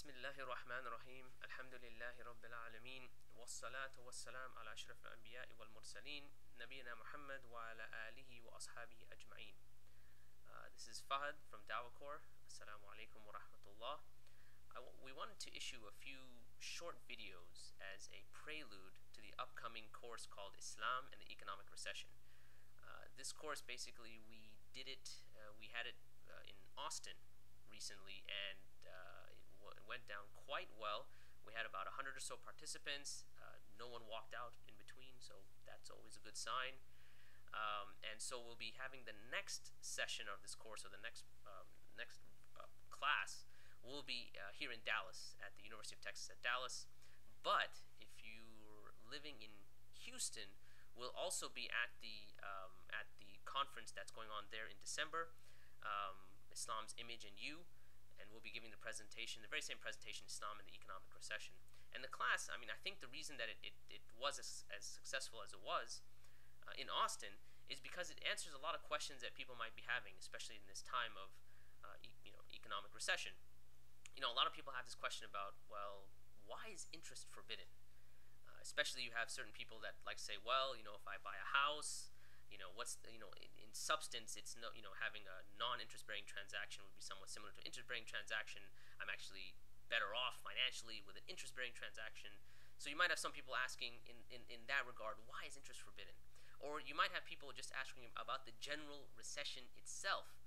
بسم الله الرحمن الرحيم الحمد لله رب العالمين والصلاة والسلام على أشرف الأنبياء والمرسلين نبينا محمد وعلى آله وأصحابه أجمعين. This is Fahad from Dawah. Assalamu alaikum wa rahmatullah. We wanted to issue a few short videos as a prelude to the upcoming course called Islam and the Economic Recession. This course, basically, we had it in Austin recently, and it went down quite well. We had about 100 or so participants. No one walked out in between, so that's always a good sign. And so we'll be having the next session of this course, or the next class, will be here in Dallas at the University of Texas at Dallas. But if you're living in Houston, we'll also be at the conference that's going on there in December, Islam's Image and You, and we'll be giving the presentation, the very same presentation, Islam and the Economic Recession. And the class, I think the reason that it was as successful as it was in Austin is because it answers a lot of questions that people might be having, especially in this time of economic recession. A lot of people have this question about, well, why is interest forbidden? Especially you have certain people that like to say, well, if I buy a house, in substance, it's having a non-interest-bearing transaction would be somewhat similar to interest-bearing transaction. I'm actually better off financially with an interest-bearing transaction. So you might have some people asking in that regard, why is interest forbidden? Or you might have people just asking about the general recession itself.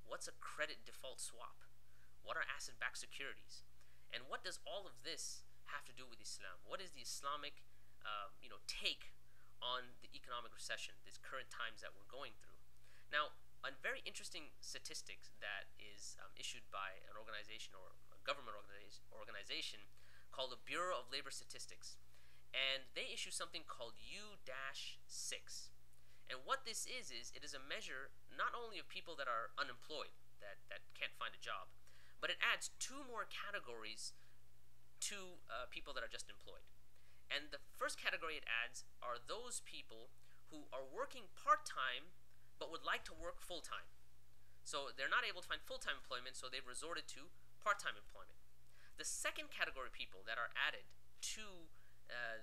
What's a credit default swap? What are asset-backed securities? And what does all of this have to do with Islam? What is the Islamic take on the economic recession, these current times that we're going through? Now, a very interesting statistic that is issued by an organization, or a government organization called the Bureau of Labor Statistics, and they issue something called U-6. And what this is it is a measure not only of people that are unemployed, that can't find a job, but it adds two more categories to people that are just employed. And the first category it adds are those people who are working part-time but would like to work full-time. So they're not able to find full-time employment, so they've resorted to part-time employment. The second category of people that are added to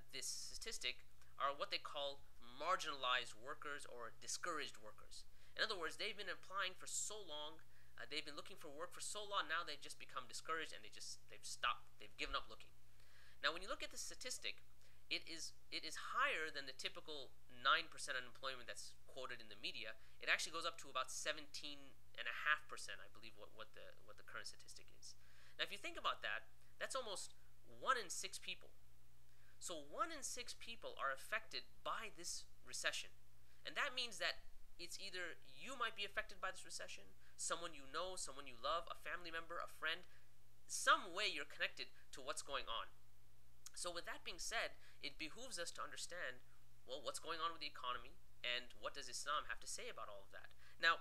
this statistic are what they call marginalized workers or discouraged workers. In other words, they've been applying for so long, they've been looking for work for so long, now they've just become discouraged and they've stopped, they've given up looking. Now, when you look at the statistic, it is higher than the typical 9% unemployment that's quoted in the media. It actually goes up to about 17.5%, I believe, what the current statistic is. Now, if you think about that, that's almost 1 in 6 people. So 1 in 6 people are affected by this recession. And that means that it's either you might be affected by this recession, someone you know, someone you love, a family member, a friend, some way you're connected to what's going on. So with that being said, it behooves us to understand, well, what's going on with the economy, and what does Islam have to say about all of that? Now,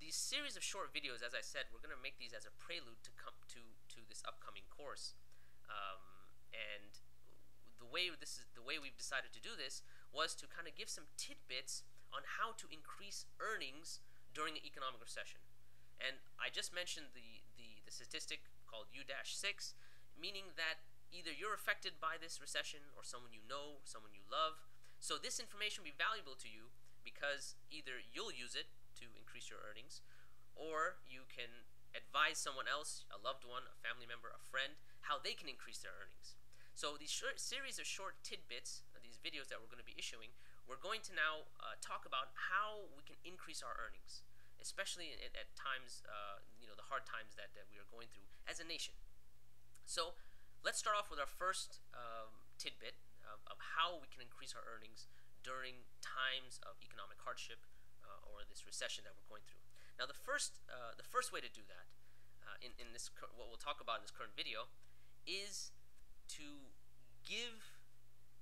these series of short videos, as I said, we're going to make these as a prelude to come to this upcoming course. And the way we've decided to do this was to kind of give some tidbits on how to increase earnings during an economic recession. And I just mentioned the statistic called U-6, meaning that either you're affected by this recession, or someone you know, someone you love. So this information will be valuable to you because either you'll use it to increase your earnings, or you can advise someone else, a loved one, a family member, a friend, how they can increase their earnings. So these series of short tidbits, these videos that we're going to be issuing, we're going to now talk about how we can increase our earnings, especially at times, the hard times that we are going through as a nation. So let's start off with our first tidbit of how we can increase our earnings during times of economic hardship or this recession that we're going through. Now, the first way to do that, in this what we'll talk about in this current video, is to give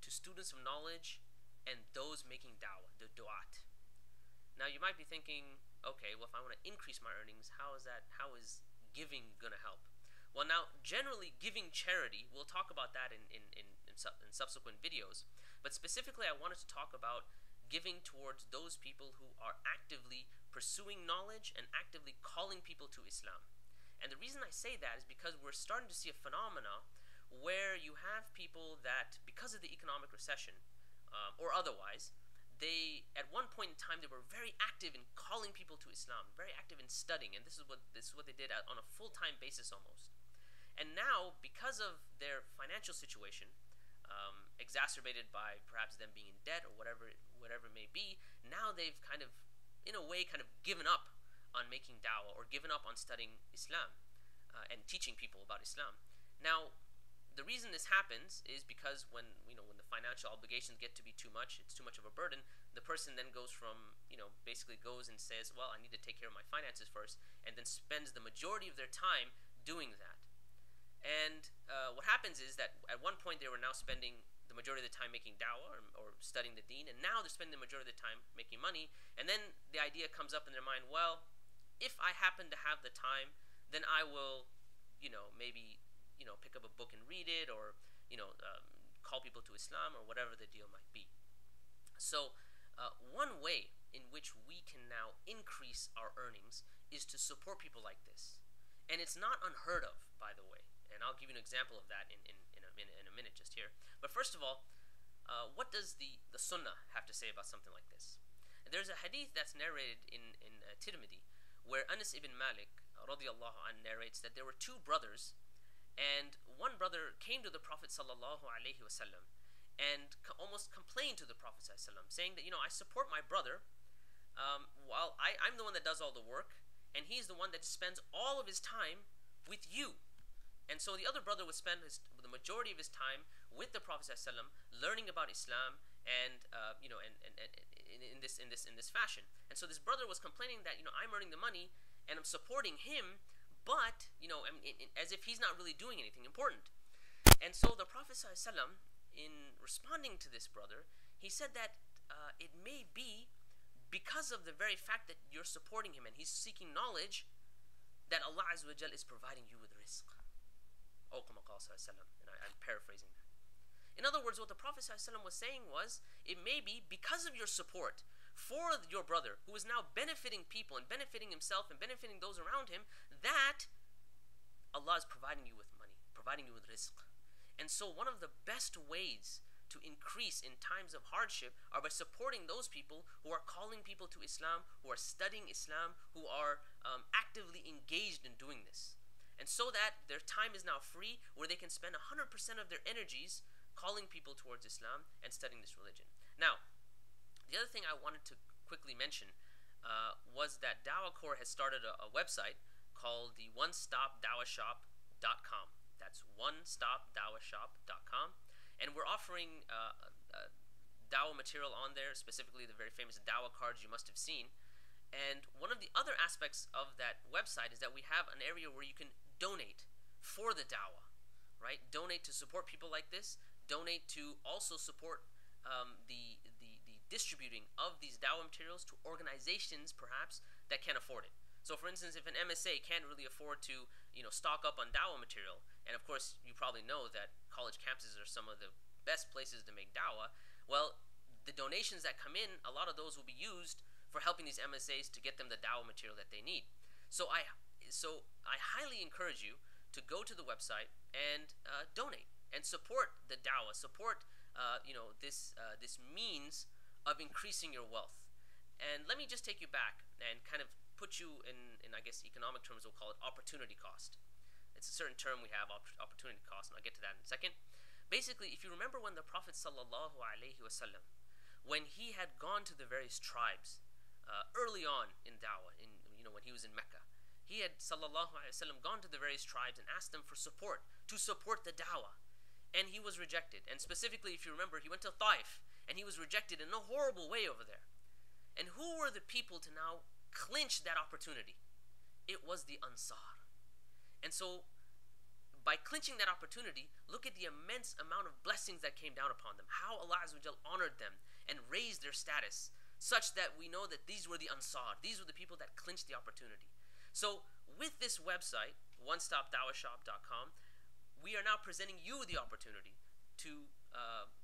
to students of knowledge and those making dawah, the du'at. Now, you might be thinking, okay, well, if I want to increase my earnings, how is giving going to help? Well, now, generally, giving charity, we'll talk about that in subsequent videos. But specifically, I wanted to talk about giving towards those people who are actively pursuing knowledge and actively calling people to Islam. And the reason I say that is because we're starting to see a phenomena where you have people that, because of the economic recession, or otherwise, they at one point in time they were very active in calling people to Islam, very active in studying, and this is what they did on a full-time basis almost. And now, because of their financial situation, exacerbated by perhaps them being in debt or whatever it may be, now they've kind of, in a way, kind of given up on making dawah or given up on studying Islam and teaching people about Islam. Now, the reason this happens is because when the financial obligations get to be too much, it's too much of a burden. The person then goes from basically goes and says, well, I need to take care of my finances first, and then spends the majority of their time doing that. And what happens is that at one point they were now spending the majority of the time making dawah or studying the deen, and now they're spending the majority of the time making money. And then the idea comes up in their mind, well, if I happen to have the time, then I will, maybe, pick up a book and read it, or, call people to Islam, or whatever the deal might be. So, one way in which we can now increase our earnings is to support people like this. And it's not unheard of, by the way. And I'll give you an example of that in a minute just here. But first of all, what does the Sunnah have to say about something like this? There's a hadith that's narrated in Tirmidhi, where Anas ibn Malik radiallahu anh narrates that there were two brothers, and one brother came to the Prophet sallallahu alaihi wasallam and almost complained to the Prophet sallallahu alaihi wasallam, saying that, I support my brother while I'm the one that does all the work, and he's the one that spends all of his time with you. And so the other brother would spend the majority of his time with the Prophet ﷺ, learning about Islam, and in this fashion. And so this brother was complaining that I'm earning the money and I'm supporting him, but as if he's not really doing anything important. And so the Prophet ﷺ, in responding to this brother, he said that it may be because of the very fact that you're supporting him and he's seeking knowledge, that Allah Azza wa Jal is providing you with rizq. And I'm paraphrasing that. In other words, what the Prophet ﷺ was saying was, it may be because of your support for your brother, who is now benefiting people and benefiting himself and benefiting those around him, that Allah is providing you with money, providing you with rizq. And so one of the best ways to increase in times of hardship are by supporting those people who are calling people to Islam, who are studying Islam, who are actively engaged in doing this. And so that their time is now free, where they can spend 100% of their energies calling people towards Islam and studying this religion. Now, the other thing I wanted to quickly mention was that Dawah Corps has started a website called the onestopdawahshop.com. That's onestopdawahshop.com. And we're offering Dawah material on there, specifically the very famous Dawah cards you must have seen. And one of the other aspects of that website is that we have an area where you can donate for the dawah, right? Donate to support people like this. Donate to also support the distributing of these dawah materials to organizations, perhaps, that can't afford it. So, for instance, if an MSA can't really afford to, stock up on dawah material, and of course, you probably know that college campuses are some of the best places to make dawah. Well, the donations that come in, a lot of those will be used for helping these MSAs to get them the dawah material that they need. So I highly encourage you to go to the website and donate and support the dawah, support this means of increasing your wealth. And let me just take you back and kind of put you in I guess economic terms we'll call it opportunity cost. It's a certain term we have, opportunity cost, and I'll get to that in a second. Basically, if you remember when the Prophet sallallahu alaihi wasallam, when he had gone to the various tribes early on in dawah, when he was in Mecca, he had sallallahu alaihi wasallam gone to the various tribes and asked them for support to support the dawah, and he was rejected. And specifically, if you remember, he went to Taif and he was rejected in a horrible way over there. And who were the people to now clinch that opportunity? It was the Ansar. And so, by clinching that opportunity, look at the immense amount of blessings that came down upon them. How Allah Azza wa Jal honored them and raised their status, such that we know that these were the Ansar. These were the people that clinched the opportunity. So, with this website, onestopdawahshop.com, we are now presenting you the opportunity to,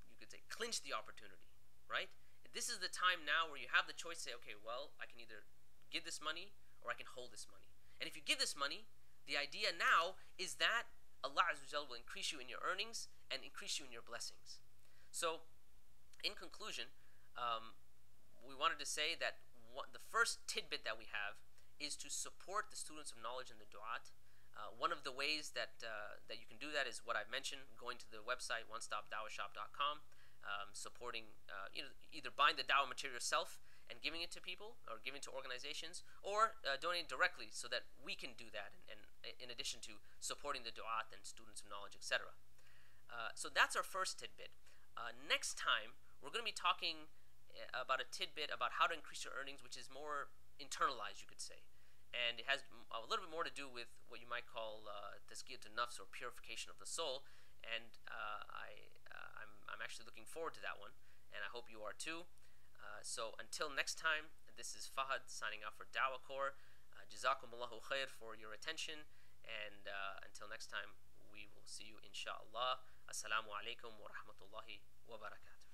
you could say, clinch the opportunity, right? This is the time now where you have the choice to say, okay, well, I can either give this money or I can hold this money. And if you give this money, The idea now is that Allah Azza wa Jal will increase you in your earnings and increase you in your blessings. So, in conclusion, we wanted to say that the first tidbit that we have is to support the students of knowledge and the du'at. One of the ways that that you can do that is what I've mentioned: going to the website onestopdawahshop.com, supporting, either buying the dawah material yourself and giving it to people, or giving to organizations, or donating directly, so that we can do that, and in addition to supporting the du'at and students of knowledge, etc. So that's our first tidbit. Next time, we're going to be talking about a tidbit about how to increase your earnings, which is more internalized, you could say. And it has a little bit more to do with what you might call tazkiyat an-nafs, or purification of the soul. And I'm actually looking forward to that one, and I hope you are too. So until next time, this is Fahad signing out for Dawah Corps. Jazakumullahu khair for your attention, and until next time, we will see you inshallah. Assalamu alaikum wa rahmatullahi wa barakatuh.